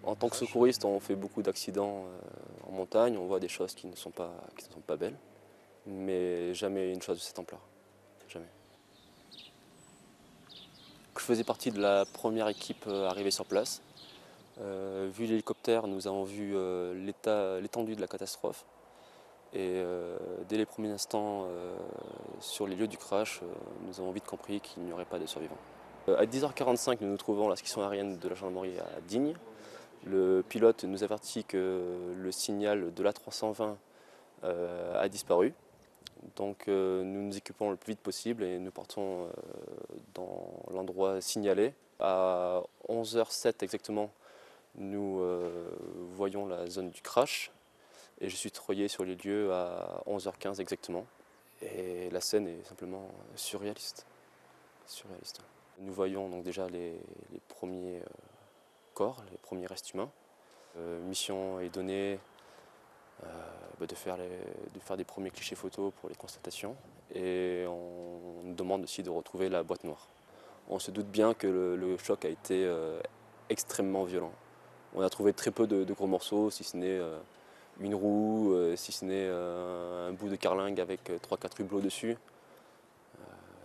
En tant que secouriste, on fait beaucoup d'accidents en montagne, on voit des choses qui ne sont pas belles, mais jamais une chose de cette ampleur, jamais. Je faisais partie de la première équipe arrivée sur place. Vu l'hélicoptère, nous avons vu l'étendue de la catastrophe. Et dès les premiers instants sur les lieux du crash, nous avons vite compris qu'il n'y aurait pas de survivants. À 10h45, nous nous trouvons à la section aérienne de la gendarmerie à Digne. Le pilote nous avertit que le signal de l'A320 a disparu. Donc nous nous équipons le plus vite possible et nous partons dans l'endroit signalé. À 11h07 exactement, nous voyons la zone du crash et je suis treuillé sur les lieux à 11h15 exactement. Et la scène est simplement surréaliste. Surréaliste. Nous voyons donc déjà les premiers corps, les premiers restes humains. Mission est donnée de faire des premiers clichés photos pour les constatations et on nous demande aussi de retrouver la boîte noire. On se doute bien que le choc a été extrêmement violent. On a trouvé très peu de gros morceaux, si ce n'est une roue, si ce n'est un bout de carlingue avec 3-4 hublots dessus.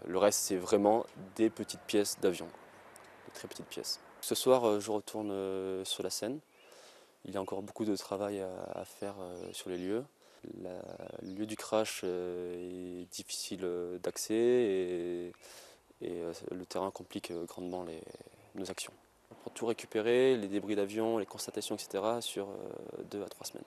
Le reste, c'est vraiment des petites pièces d'avion, des très petites pièces. Ce soir, je retourne sur la scène. Il y a encore beaucoup de travail à faire sur les lieux. Le lieu du crash est difficile d'accès et le terrain complique grandement nos actions. Pour tout récupérer, les débris d'avion, les constatations, etc., sur 2 à 3 semaines.